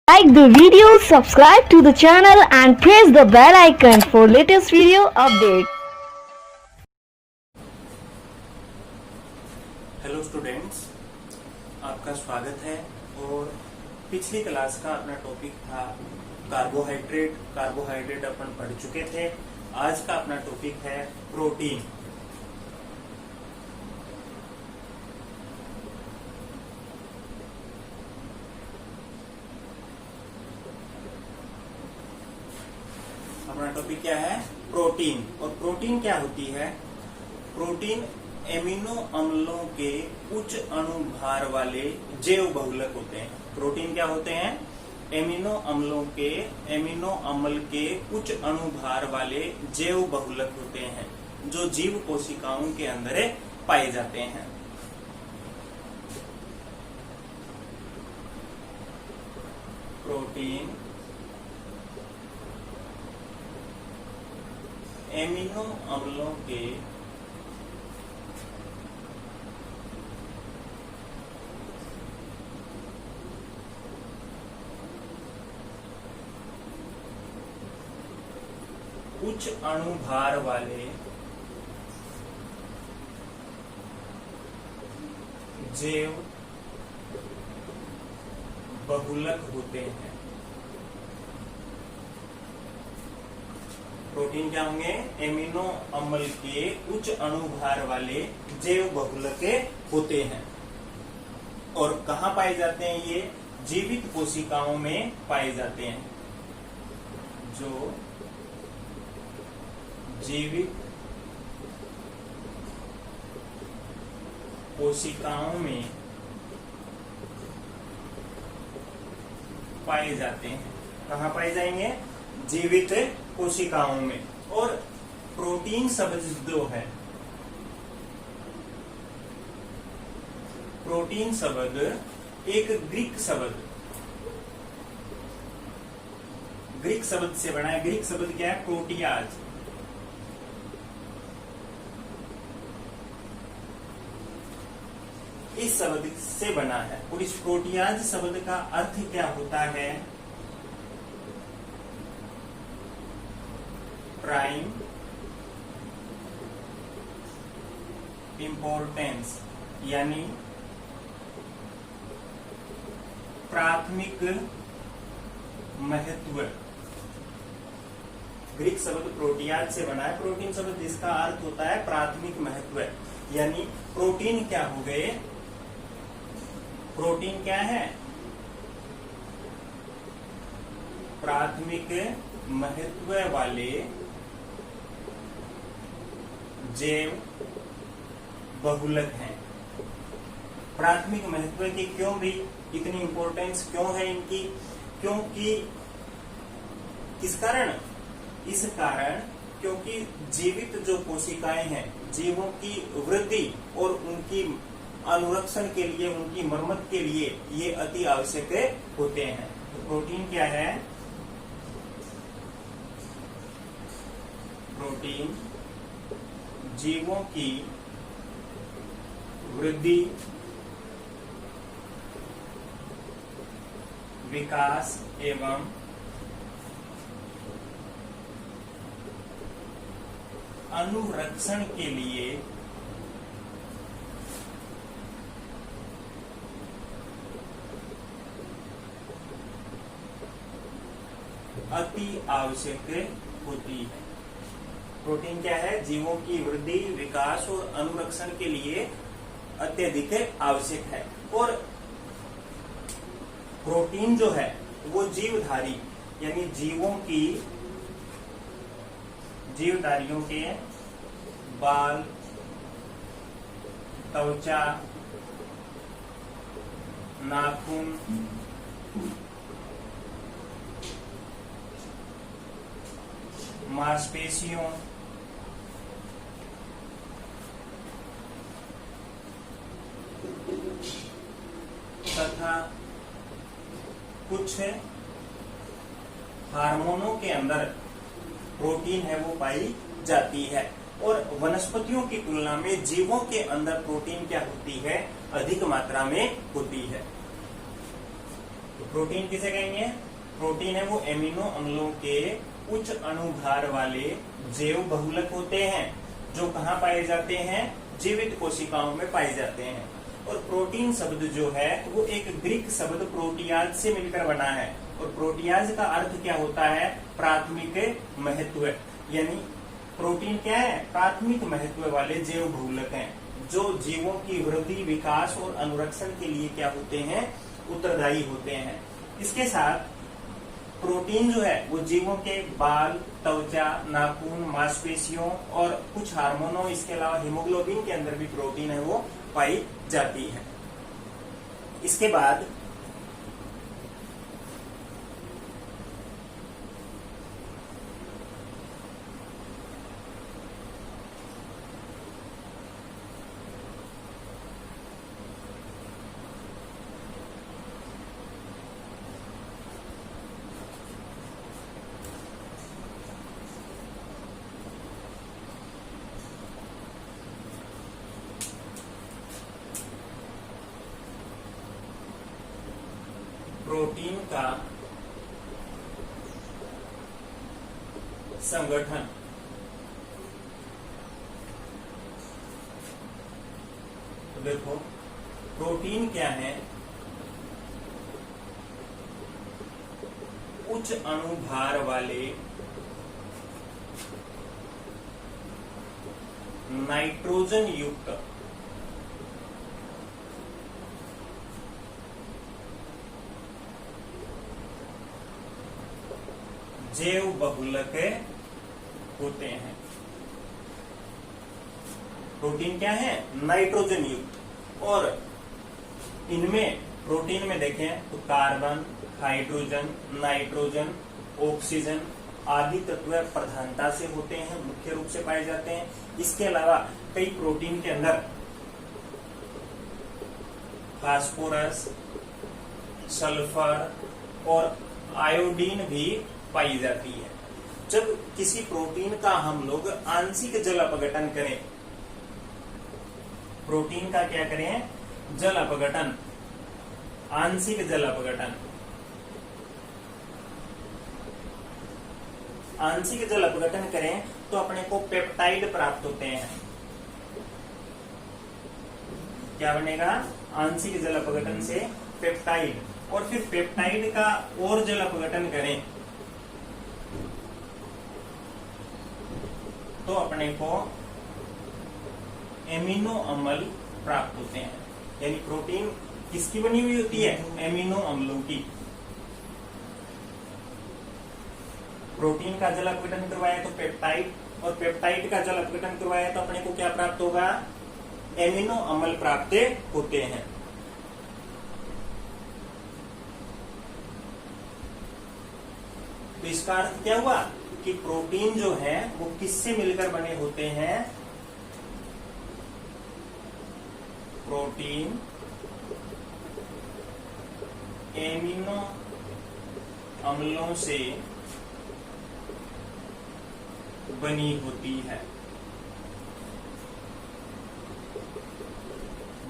Like the video, subscribe to the channel and press the bell icon for latest video updates. Hello students, आपका स्वागत है। और पिछली class का अपना टॉपिक था कार्बोहाइड्रेट। कार्बोहाइड्रेट अपन पढ़ चुके थे। आज का अपना टॉपिक है प्रोटीन। अपना टॉपिक क्या है? प्रोटीन। और प्रोटीन क्या होती है? प्रोटीन एमिनो अम्लों के उच्च अणुभार वाले जैव बहुलक होते हैं। प्रोटीन क्या होते हैं? एमिनो अम्ल के उच्च अणुभार वाले जैव बहुलक होते हैं जो जीव कोशिकाओं के अंदर पाए जाते हैं। प्रोटीन एमिनो अम्लों के उच्च अणुभार वाले जैव बहुलक होते हैं। प्रोटीन क्या होंगे? एमिनो अम्ल के उच्च अणुभार वाले जैव बहुलक होते हैं। और कहाँ पाए जाते हैं? ये जीवित कोशिकाओं में पाए जाते हैं। जो जीवित कोशिकाओं में पाए जाते हैं। कहाँ पाए जाएंगे? जीवित कोशिकाओं में। और प्रोटीन शब्द जो है, प्रोटीन शब्द एक ग्रीक शब्द से बना है। ग्रीक शब्द क्या है? प्रोटियाज। इस शब्द से बना है। और इस प्रोटियाज शब्द का अर्थ क्या होता है? प्राइम इंपॉर्टेंस, यानी प्राथमिक महत्व। ग्रीक शब्द प्रोटियाज से बना है। प्रोटीन शब्द जिसका अर्थ होता है प्राथमिक महत्व, यानी प्रोटीन क्या हो गए? प्रोटीन क्या है? प्राथमिक महत्व वाले जैव बहुलक हैं। प्राथमिक महत्व की क्यों भी इतनी इंपॉर्टेंस क्यों है इनकी? क्योंकि किस कारण? इस कारण क्योंकि जीवित जो कोशिकाएं हैं, जीवों की वृद्धि और उनकी अनुरक्षण के लिए, उनकी मरम्मत के लिए ये अति आवश्यक होते हैं। तो प्रोटीन क्या है? प्रोटीन जीवों की वृद्धि, विकास एवं अनुरक्षण के लिए अति आवश्यक होती है। प्रोटीन क्या है? जीवों की वृद्धि, विकास और अनुरक्षण के लिए अत्यधिक आवश्यक है। और प्रोटीन जो है वो जीवधारी, यानी जीवधारियों के बाल, त्वचा, नाखून, मांसपेशियों, तथा कुछ हार्मोनों के अंदर प्रोटीन है वो पाई जाती है। और वनस्पतियों की तुलना में जीवों के अंदर प्रोटीन क्या होती है? अधिक मात्रा में होती है। प्रोटीन किसे कहेंगे? प्रोटीन है वो एमिनो अम्लों के उच्च अणुभार वाले जैव बहुलक होते हैं जो कहाँ पाए जाते हैं? जीवित कोशिकाओं में पाए जाते हैं। और प्रोटीन शब्द जो है वो एक ग्रीक शब्द प्रोटियाज से मिलकर बना है। और प्रोटियाज का अर्थ क्या होता है? प्राथमिक महत्व। यानी प्रोटीन क्या है? प्राथमिक महत्व वाले जैव बहुलक हैं जो जीवों की वृद्धि, विकास और अनुरक्षण के लिए क्या होते हैं? उत्तरदायी होते हैं। इसके साथ प्रोटीन जो है वो जीवों के बाल, त्वचा, नाखून, मांसपेशियों और कुछ हार्मोनों, इसके अलावा हीमोग्लोबिन के अंदर भी प्रोटीन है वो पाई जाती है। इसके बाद प्रोटीन का संगठन। तो देखो प्रोटीन क्या है? उच्च अणुभार वाले नाइट्रोजन युक्त जैव बहुलक होते हैं। प्रोटीन क्या है? नाइट्रोजन युक्त। और इनमें प्रोटीन में देखें तो कार्बन, हाइड्रोजन, नाइट्रोजन, ऑक्सीजन आदि तत्व प्रधानता से होते हैं, मुख्य रूप से पाए जाते हैं। इसके अलावा कई प्रोटीन के अंदर फास्फोरस, सल्फर और आयोडीन भी पाई जाती है। जब किसी प्रोटीन का हम लोग आंशिक जल अपघटन करें, प्रोटीन का क्या करें? जल अपघटन, आंशिक जल अपघटन। आंशिक जल अपघटन करें तो अपने को पेप्टाइड प्राप्त होते हैं। क्या बनेगा? आंशिक जल अपघटन से पेप्टाइड। और फिर पेप्टाइड का और जल अपघटन करें तो अपने को एमिनो अम्ल प्राप्त होते हैं। यानी प्रोटीन किसकी बनी हुई होती है? एमिनो अम्लों की। प्रोटीन का जल अपघटन करवाया तो पेप्टाइड, और पेप्टाइड का जल अपघटन करवाया तो अपने को क्या प्राप्त होगा? एमिनो अम्ल प्राप्त होते हैं। तो इसका अर्थ क्या हुआ कि प्रोटीन जो है वो किससे मिलकर बने होते हैं? प्रोटीन एमिनो अम्लों से बनी होती है,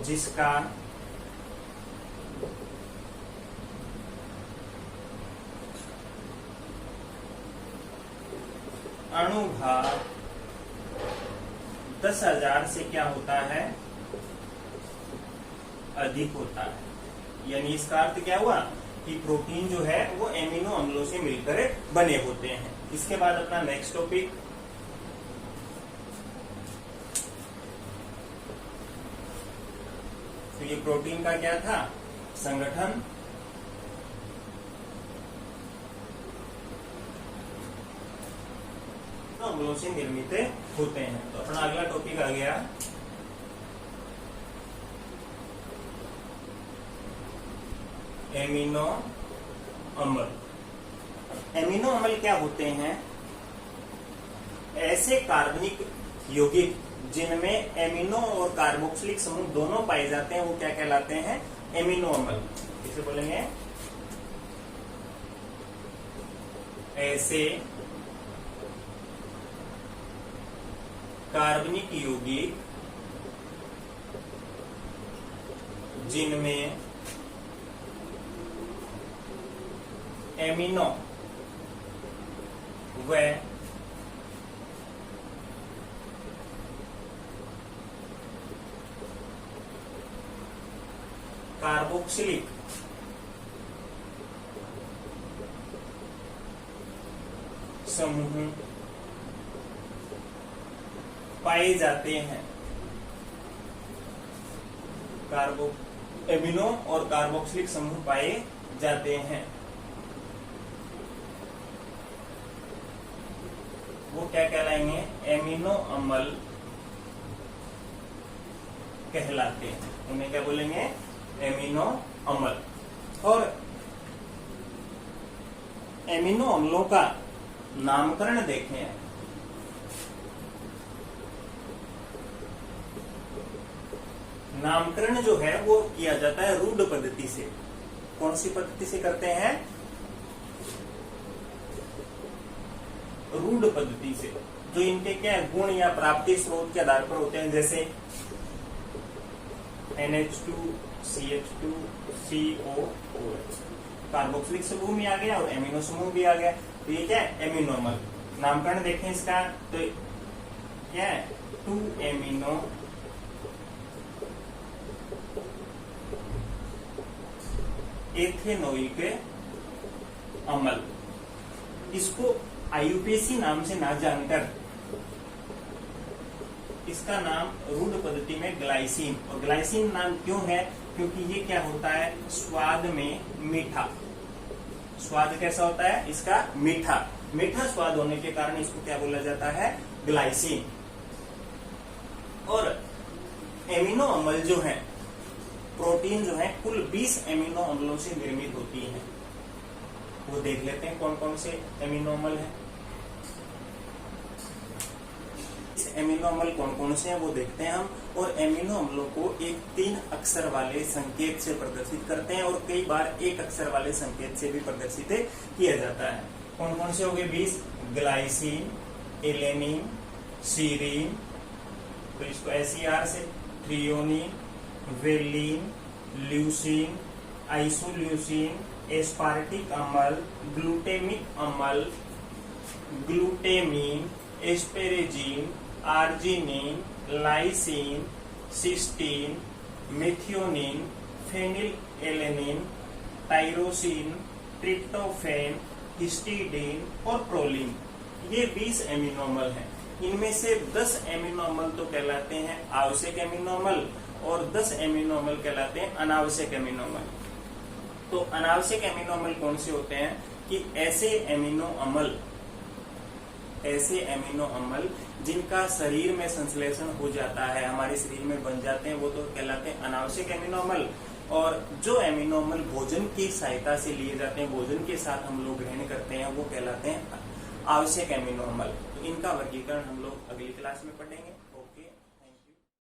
जिसका अणुभार 10,000 से क्या होता है? अधिक होता है। यानी इसका अर्थ क्या हुआ कि प्रोटीन जो है वो एमिनो अम्लों से मिलकर बने होते हैं। इसके बाद अपना नेक्स्ट टॉपिक, तो ये प्रोटीन का क्या था? संगठन। अम्लों से निर्मित होते हैं। तो अपना अगला टॉपिक आ गया एमिनो अम्ल। एमिनो अम्ल क्या होते हैं? ऐसे कार्बनिक यौगिक जिनमें एमिनो और कार्बोक्सिलिक समूह दोनों पाए जाते हैं वो क्या कहलाते हैं? एमिनो अम्ल। इसे बोलेंगे ऐसे कार्बनिक यौगिक जिनमें एमिनो व कार्बोक्सिलिक समूह पाए जाते हैं। एमिनो और कार्बोक्सिलिक समूह पाए जाते हैं, वो क्या कहलाएंगे? एमिनो अम्ल कहलाते हैं। उन्हें क्या बोलेंगे? एमिनो अम्ल। और एमिनो अम्लों का नामकरण देखें। नामकरण जो है वो किया जाता है रूढ़ पद्धति से। कौन सी पद्धति से करते हैं? रूढ़ पद्धति से। जो इनके क्या गुण या प्राप्ति स्रोत के आधार पर होते हैं, जैसे NH2 CH2 COOH, कार्बोक्सिलिक समूह भी आ गया और एमिनो समूह भी आ गया। तो ये क्या है? एमिनो अम्ल। नामकरण देखें इसका, तो क्या है? 2 एमिनो एथेनोइक अम्ल। इसको आयुपेसी नाम से ना जानकर इसका नाम रूढ़ पद्धति में ग्लाइसिन, और ग्लाइसिन नाम क्यों है? क्योंकि ये क्या होता है? स्वाद में मीठा। स्वाद कैसा होता है इसका? मीठा। मीठा स्वाद होने के कारण इसको क्या बोला जाता है? ग्लाइसिन। और एमिनो अम्ल जो है, प्रोटीन जो है, कुल 20 एमिनो अम्लों से निर्मित होती है। वो देख लेते हैं कौन कौन से एमिनो अम्ल है। एमिनो अम्ल कौन कौन से हैं वो देखते हैं हम। और एमिनो अम्लों को एक 3 अक्षर वाले संकेत से प्रदर्शित करते हैं, और कई बार 1 अक्षर वाले संकेत से भी प्रदर्शित किया जाता है। कौन कौन से हो गए? 20। ग्लाइसिन, एलेनिन, सीरीन, तो इसको SER से, threonine, valine, leucine, isoleucine, aspartic अम्ल, ग्लूटेमिक अम्ल, glutamine, asparagine, arginine, lysine, cysteine, methionine, phenylalanine, tyrosine, tryptophan, histidine और प्रोलिन। ये 20 एमिनो अम्ल हैं। इनमें से 10 एमिनो अम्ल तो कहलाते हैं आवश्यक एमिनो अम्ल, और 10 एमिनो अम्ल कहलाते हैं अनावश्यक एमिनो अम्ल। तो अनावश्यक एमिनो अम्ल कौन से होते हैं? कि ऐसे एमिनो अम्ल जिनका शरीर में संश्लेषण हो जाता है, हमारे शरीर में बन जाते हैं, वो तो कहलाते हैं अनावश्यक एमिनो अम्ल। और जो एमिनो अम्ल भोजन की सहायता से लिए जाते हैं, भोजन के साथ हम लोग ग्रहण करते हैं, वो कहलाते हैं आवश्यक एमिनो अम्ल। तो इनका वर्गीकरण हम लोग अगली क्लास में पढ़ेंगे।